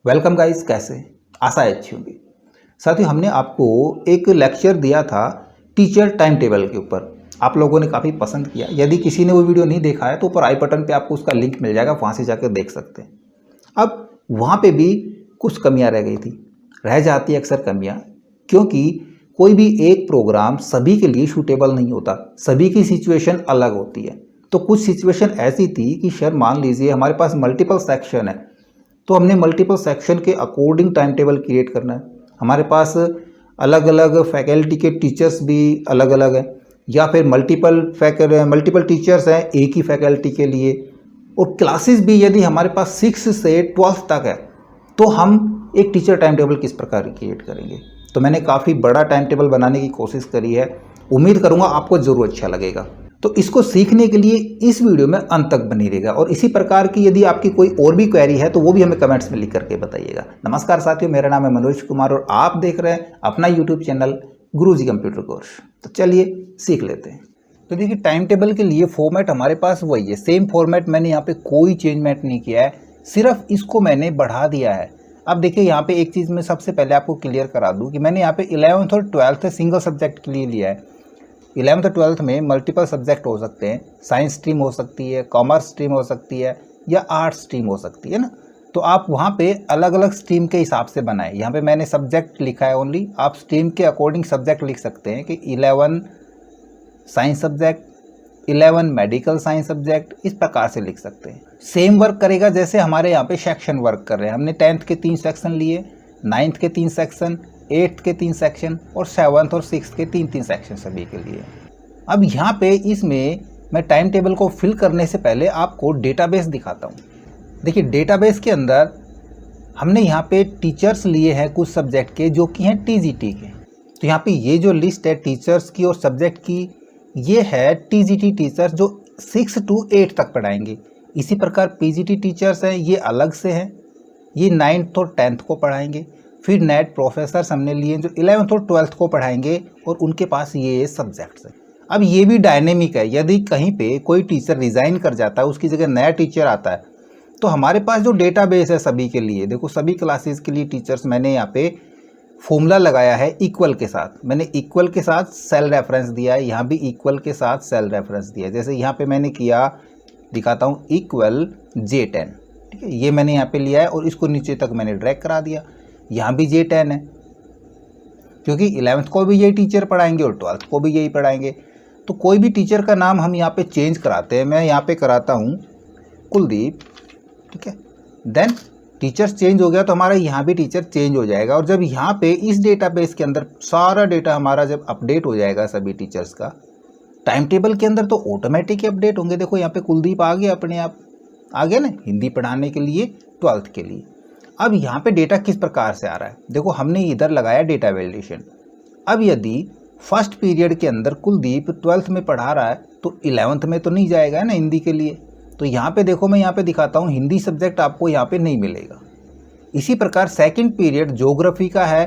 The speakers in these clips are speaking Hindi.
वेलकम गाइस, कैसे आशा है अच्छी होगी। साथियों, हमने आपको एक लेक्चर दिया था टीचर टाइम टेबल के ऊपर। आप लोगों ने काफ़ी पसंद किया। यदि किसी ने वो वीडियो नहीं देखा है तो ऊपर आई बटन पे आपको उसका लिंक मिल जाएगा, वहाँ से जाकर देख सकते हैं। अब वहाँ पे भी कुछ कमियाँ रह गई थी, रह जाती है अक्सर कमियाँ, क्योंकि कोई भी एक प्रोग्राम सभी के लिए सूटेबल नहीं होता, सभी की सिचुएशन अलग होती है। तो कुछ सिचुएशन ऐसी थी कि सर मान लीजिए हमारे पास मल्टीपल सेक्शन है, तो हमने मल्टीपल सेक्शन के अकॉर्डिंग टाइम टेबल क्रिएट करना है। हमारे पास अलग अलग फैकल्टी के टीचर्स भी अलग अलग हैं, या फिर मल्टीपल टीचर्स हैं एक ही फैकल्टी के लिए, और क्लासेस भी यदि हमारे पास 6 से 12 तक है तो हम एक टीचर टाइम टेबल किस प्रकार क्रिएट करेंगे। तो मैंने काफ़ी बड़ा टाइम टेबल बनाने की कोशिश करी है, उम्मीद करूँगा आपको ज़रूर अच्छा लगेगा। तो इसको सीखने के लिए इस वीडियो में अंत तक बनी रहेगा, और इसी प्रकार की यदि आपकी कोई और भी क्वेरी है तो वो भी हमें कमेंट्स में लिख करके बताइएगा। नमस्कार साथियों, मेरा नाम है मनोज कुमार और आप देख रहे हैं अपना यूट्यूब चैनल गुरुजी कंप्यूटर कोर्स। तो चलिए सीख लेते हैं। तो देखिए, टाइम टेबल के लिए फॉर्मेट हमारे पास वही है, सेम फॉर्मेट। मैंने यहाँ पे कोई चेंजमेंट नहीं किया है, सिर्फ इसको मैंने बढ़ा दिया है। अब देखिए, यहाँ पे एक चीज़ मैं सबसे पहले आपको क्लियर करा दूँ कि मैंने यहाँ पे 11th और 12th सिंगल सब्जेक्ट के लिए लिया है। 11th और 12th में मल्टीपल सब्जेक्ट हो सकते हैं, साइंस स्ट्रीम हो सकती है, कॉमर्स स्ट्रीम हो सकती है, या आर्ट्स स्ट्रीम हो सकती है ना। तो आप वहाँ पे अलग अलग स्ट्रीम के हिसाब से बनाएं। यहाँ पे मैंने सब्जेक्ट लिखा है ओनली, आप स्ट्रीम के अकॉर्डिंग सब्जेक्ट लिख सकते हैं कि 11 science subject, 11 medical science subject, इस प्रकार से लिख सकते हैं। सेम वर्क करेगा जैसे हमारे यहाँ पे सेक्शन वर्क कर रहे हैं। हमने 10th के 3 सेक्शन लिए, 9th के 3 सेक्शन, 8th के 3 सेक्शन, और 7th और 6th के 3 सेक्शन सभी के लिए। अब यहाँ पे इसमें मैं टाइम टेबल को फिल करने से पहले आपको डेटाबेस दिखाता हूँ। देखिए, डेटाबेस के अंदर हमने यहाँ पे टीचर्स लिए हैं कुछ सब्जेक्ट के, जो कि हैं टीजीटी के। तो यहाँ पे ये जो लिस्ट है टीचर्स की और सब्जेक्ट की, ये है टीजीटी टीचर्स जो 6 to 8 तक पढ़ाएंगे। इसी प्रकार पीजीटी टीचर्स हैं, ये अलग से हैं, ये 9th और 10th को पढ़ाएंगे। फिर नेट प्रोफेसर्स हमने लिए जो 11th और 12th को पढ़ाएंगे, और उनके पास ये सब्जेक्ट्स हैं। अब ये भी डायनेमिक है, यदि कहीं पे कोई टीचर रिज़ाइन कर जाता है, उसकी जगह नया टीचर आता है, तो हमारे पास जो डेटाबेस है सभी के लिए, देखो सभी क्लासेस के लिए टीचर्स, मैंने यहाँ पे फॉर्मूला लगाया है इक्वल के साथ। मैंने इक्वल के साथ सेल रेफरेंस दिया है, यहाँ भी इक्वल के साथ सेल रेफरेंस दिया है। जैसे यहाँ पे मैंने किया, दिखाता हूँ, इक्वल J10, ठीक है, ये मैंने यहाँ पे लिया है और इसको नीचे तक मैंने ड्रैग करा दिया। यहाँ भी J10 है, क्योंकि 11th को भी यही टीचर पढ़ाएंगे और 12th को भी यही पढ़ाएंगे। तो कोई भी टीचर का नाम हम यहाँ पे चेंज कराते हैं। मैं यहाँ पे कराता हूँ कुलदीप, ठीक है। देन टीचर्स चेंज हो गया तो हमारा यहाँ भी टीचर चेंज हो जाएगा। और जब यहाँ पे इस डेटाबेस के अंदर सारा डेटा हमारा जब अपडेट हो जाएगा सभी टीचर्स का टाइम टेबल के अंदर, तो ऑटोमेटिक अपडेट होंगे। देखो यहाँ पे कुलदीप आ गया, अपने आप आ गया ना, हिंदी पढ़ाने के लिए 12th के लिए। अब यहाँ पे डेटा किस प्रकार से आ रहा है, देखो हमने इधर लगाया डेटा वैलिडेशन। अब यदि फर्स्ट पीरियड के अंदर कुलदीप 12th में पढ़ा रहा है तो 11th में तो नहीं जाएगा ना हिंदी के लिए। तो यहाँ पे देखो, मैं यहाँ पे दिखाता हूँ, हिंदी सब्जेक्ट आपको यहाँ पे नहीं मिलेगा। इसी प्रकार सेकंड पीरियड ज्योग्राफी का है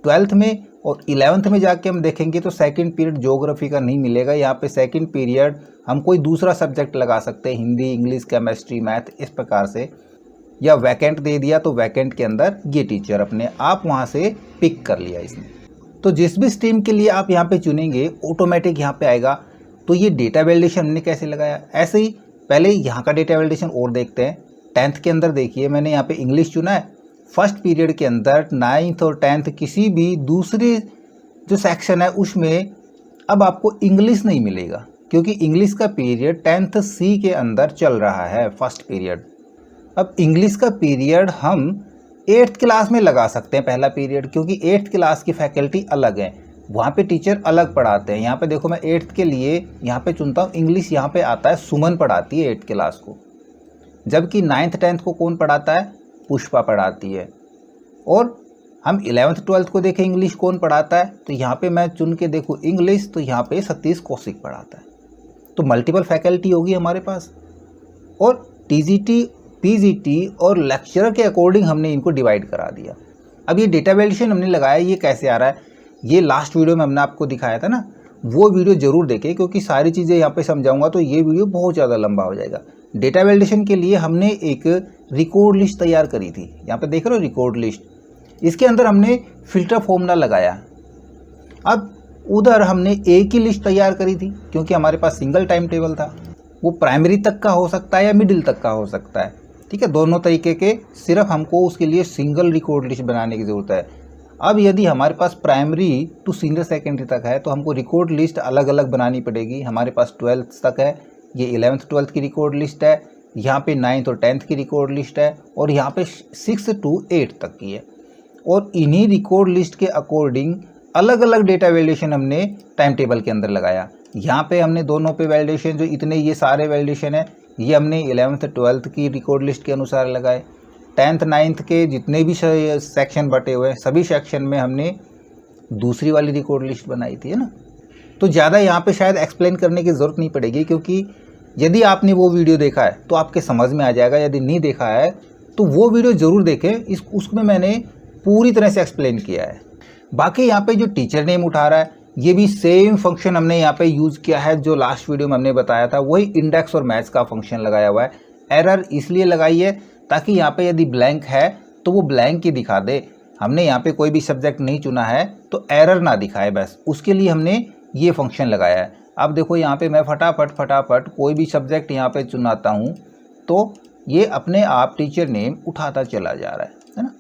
12th में, और 11th में जाके हम देखेंगे तो सेकंड पीरियड ज्योग्राफी का नहीं मिलेगा। यहाँ पे सेकंड पीरियड हम कोई दूसरा सब्जेक्ट लगा सकते हैं, हिंदी, इंग्लिश, केमिस्ट्री, मैथ, इस प्रकार से। या वैकेंट दे दिया तो वैकेंट के अंदर ये टीचर अपने आप वहाँ से पिक कर लिया इसने। तो जिस भी स्ट्रीम के लिए आप यहाँ पे चुनेंगे ऑटोमेटिक यहाँ पे आएगा। तो ये डेटा वैलिडेशन हमने कैसे लगाया, ऐसे ही पहले यहाँ का डेटा वैलिडेशन और देखते हैं। 10th के अंदर देखिए, मैंने यहाँ पे इंग्लिश चुना है। फर्स्ट पीरियड के अंदर 9th और 10th किसी भी दूसरे जो सेक्शन है उसमें अब आपको इंग्लिश नहीं मिलेगा, क्योंकि इंग्लिश का पीरियड 10th C के अंदर चल रहा है फर्स्ट पीरियड। अब इंग्लिश का पीरियड हम 8th क्लास में लगा सकते हैं पहला पीरियड, क्योंकि 8th क्लास की फैकल्टी अलग है, वहाँ पे टीचर अलग पढ़ाते हैं। यहाँ पे देखो, मैं 8th के लिए यहाँ पे चुनता हूँ इंग्लिश, यहाँ पे आता है सुमन पढ़ाती है 8th क्लास को, जबकि 9th 10th को कौन पढ़ाता है, पुष्पा पढ़ाती है। और हम 11th 12th को देखें इंग्लिश कौन पढ़ाता है, तो यहाँ पे मैं चुन के देखूँ इंग्लिश, तो यहाँ पे सतीश कौशिक पढ़ाता है। तो मल्टीपल फैकल्टी होगी हमारे पास, और टीजीटी, पीजीटी और लेक्चरर के अकॉर्डिंग हमने इनको डिवाइड करा दिया। अब ये डेटा वैलिडेशन हमने लगाया, ये कैसे आ रहा है, ये लास्ट वीडियो में हमने आपको दिखाया था ना, वो वीडियो जरूर देखें, क्योंकि सारी चीज़ें यहाँ पे समझाऊंगा तो ये वीडियो बहुत ज़्यादा लंबा हो जाएगा। डेटा वैलिडेशन के लिए हमने एक रिकॉर्ड लिस्ट तैयार करी थी। यहाँ पे देख रहे हो रिकॉर्ड लिस्ट, इसके अंदर हमने फिल्टर फॉर्मूला लगाया। अब उधर हमने एक ही लिस्ट तैयार करी थी क्योंकि हमारे पास सिंगल टाइम टेबल था। वो प्राइमरी तक का हो सकता है या मिडिल तक का हो सकता है, ठीक है, दोनों तरीके के, सिर्फ हमको उसके लिए सिंगल रिकॉर्ड लिस्ट बनाने की ज़रूरत है। अब यदि हमारे पास प्राइमरी टू सीनियर सेकेंडरी तक है तो हमको रिकॉर्ड लिस्ट अलग अलग बनानी पड़ेगी। हमारे पास 12th तक है, ये 11th 12th की रिकॉर्ड लिस्ट है, यहाँ पे 9th और 10th की रिकॉर्ड लिस्ट है, और यहाँ पे 6 to 8 तक की है। और इन्हीं रिकॉर्ड लिस्ट के अकॉर्डिंग अलग अलग डेटा वैलिडेशन हमने टाइम टेबल के अंदर लगाया। यहाँ पे हमने दोनों पे वैलिडेशन, जो इतने ये सारे वैलिडेशन है, ये हमने 11th 12th की रिकॉर्ड लिस्ट के अनुसार लगाए। 10th 9th के जितने भी सेक्शन बटे हुए हैं, सभी सेक्शन में हमने दूसरी वाली रिकॉर्ड लिस्ट बनाई थी, है ना। तो ज़्यादा यहाँ पे शायद एक्सप्लेन करने की ज़रूरत नहीं पड़ेगी, क्योंकि यदि आपने वो वीडियो देखा है तो आपके समझ में आ जाएगा। यदि नहीं देखा है तो वो वीडियो ज़रूर देखें, उसमें मैंने पूरी तरह से एक्सप्लेन किया है। बाकी यहाँ पे जो टीचर नेम उठा रहा है, ये भी सेम फंक्शन हमने यहाँ पे यूज़ किया है जो लास्ट वीडियो में हमने बताया था, वही इंडेक्स और मैच का फंक्शन लगाया हुआ है। एरर इसलिए लगाई है ताकि यहाँ पे यदि ब्लैंक है तो वो ब्लैंक ही दिखा दे। हमने यहाँ पे कोई भी सब्जेक्ट नहीं चुना है तो एरर ना दिखाए, बस उसके लिए हमने ये फंक्शन लगाया है। अब देखो यहाँ पे मैं फटाफट कोई भी सब्जेक्ट यहाँ पे चुनाता हूँ तो ये अपने आप टीचर नेम उठाता चला जा रहा है ना।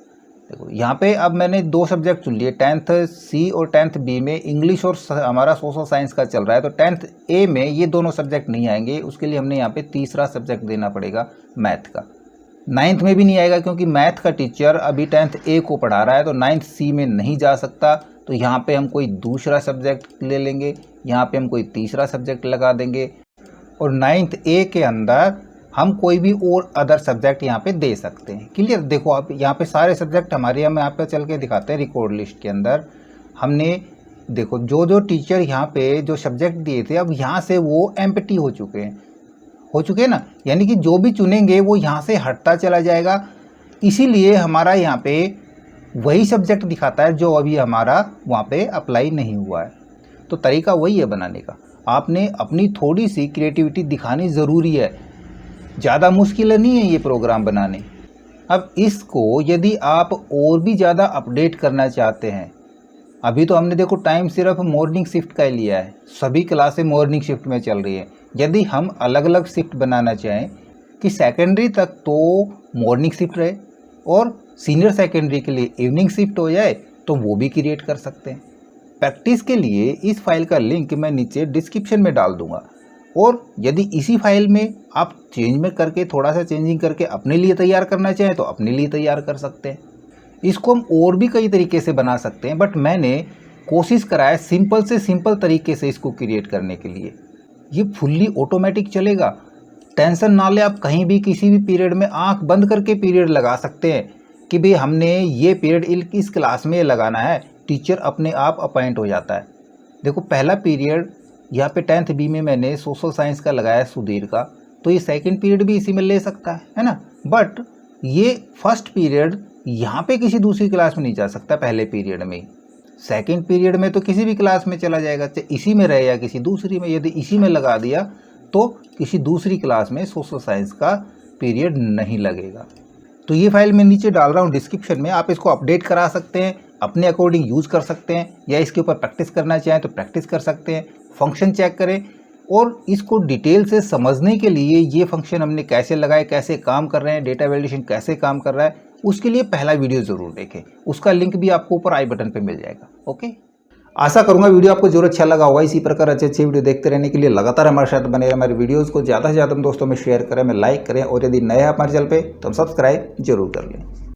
देखो यहाँ पे अब मैंने 2 सब्जेक्ट चुन लिए, 10th C और 10th B में इंग्लिश और हमारा सोशल साइंस का चल रहा है, तो 10th A में ये दोनों सब्जेक्ट नहीं आएंगे। उसके लिए हमने यहाँ पे तीसरा सब्जेक्ट देना पड़ेगा मैथ का। 9th में भी नहीं आएगा क्योंकि मैथ का टीचर अभी 10th A को पढ़ा रहा है, तो 9th C में नहीं जा सकता। तो यहाँ पे हम कोई दूसरा सब्जेक्ट ले लेंगे, यहाँ पे हम कोई तीसरा सब्जेक्ट लगा देंगे, और 9th A के अंदर हम कोई भी और अदर सब्जेक्ट यहाँ पे दे सकते हैं। क्लियर। देखो आप यहाँ पे सारे सब्जेक्ट हमारे यहाँ पे चल के दिखाते हैं। रिकॉर्ड लिस्ट के अंदर हमने देखो जो टीचर यहाँ पे जो सब्जेक्ट दिए थे, अब यहाँ से वो एम्प्टी हो चुके हैं ना, यानी कि जो भी चुनेंगे वो यहाँ से हटता चला जाएगा। इसीलिए हमारा यहाँ पे वही सब्जेक्ट दिखाता है जो अभी हमारा वहाँ पे अप्लाई नहीं हुआ है। तो तरीका वही है बनाने का, आपने अपनी थोड़ी सी क्रिएटिविटी दिखानी ज़रूरी है, ज़्यादा मुश्किल नहीं है ये प्रोग्राम बनाने। अब इसको यदि आप और भी ज़्यादा अपडेट करना चाहते हैं, अभी तो हमने देखो टाइम सिर्फ मॉर्निंग शिफ्ट का ही लिया है, सभी क्लासें मॉर्निंग शिफ्ट में चल रही है। यदि हम अलग अलग शिफ्ट बनाना चाहें कि सेकेंडरी तक तो मॉर्निंग शिफ्ट रहे और सीनियर सेकेंडरी के लिए इवनिंग शिफ्ट हो जाए, तो वो भी क्रिएट कर सकते हैं। प्रैक्टिस के लिए इस फाइल का लिंक मैं नीचे डिस्क्रिप्शन में डाल दूंगा, और यदि इसी फाइल में आप चेंज में करके थोड़ा सा चेंजिंग करके अपने लिए तैयार करना चाहें तो अपने लिए तैयार कर सकते हैं। इसको हम और भी कई तरीके से बना सकते हैं, बट मैंने कोशिश करा है सिंपल से सिंपल तरीके से इसको क्रिएट करने के लिए। ये फुल्ली ऑटोमेटिक चलेगा, टेंशन ना ले आप। कहीं भी किसी भी पीरियड में आंख बंद करके पीरियड लगा सकते हैं कि भाई हमने ये पीरियड इस क्लास में लगाना है, टीचर अपने आप अपॉइंट हो जाता है। देखो पहला पीरियड यहाँ पे 10th B में मैंने सोशल साइंस का लगाया सुधीर का, तो ये सेकंड पीरियड भी इसी में ले सकता है ना। बट ये फर्स्ट पीरियड यहाँ पे किसी दूसरी क्लास में नहीं जा सकता, पहले पीरियड में। सेकंड पीरियड में तो किसी भी क्लास में चला जाएगा, चाहे इसी में रहे या किसी दूसरी में। यदि इसी में लगा दिया तो किसी दूसरी क्लास में सोशल साइंस का पीरियड नहीं लगेगा। तो ये फाइल मैं नीचे डाल रहा हूँ डिस्क्रिप्शन में, आप इसको अपडेट करा सकते हैं, अपने अकॉर्डिंग यूज़ कर सकते हैं, या इसके ऊपर प्रैक्टिस करना चाहें तो प्रैक्टिस कर सकते हैं। फंक्शन चेक करें, और इसको डिटेल से समझने के लिए ये फंक्शन हमने कैसे लगाए, कैसे काम कर रहे हैं, डेटा वैलिडेशन कैसे काम कर रहा है, उसके लिए पहला वीडियो ज़रूर देखें। उसका लिंक भी आपको ऊपर आई बटन पे मिल जाएगा। ओके, आशा करूंगा वीडियो आपको जरूर अच्छा लगा होगा। इसी प्रकार अच्छे वीडियो देखते रहने के लिए लगातार हमारे साथ बने रहे। हमारे वीडियोज़ को ज़्यादा से ज़्यादा दोस्तों में शेयर करें, में लाइक करें, और यदि नए हैं हमारे चैनल पे तो सब्सक्राइब जरूर कर लें।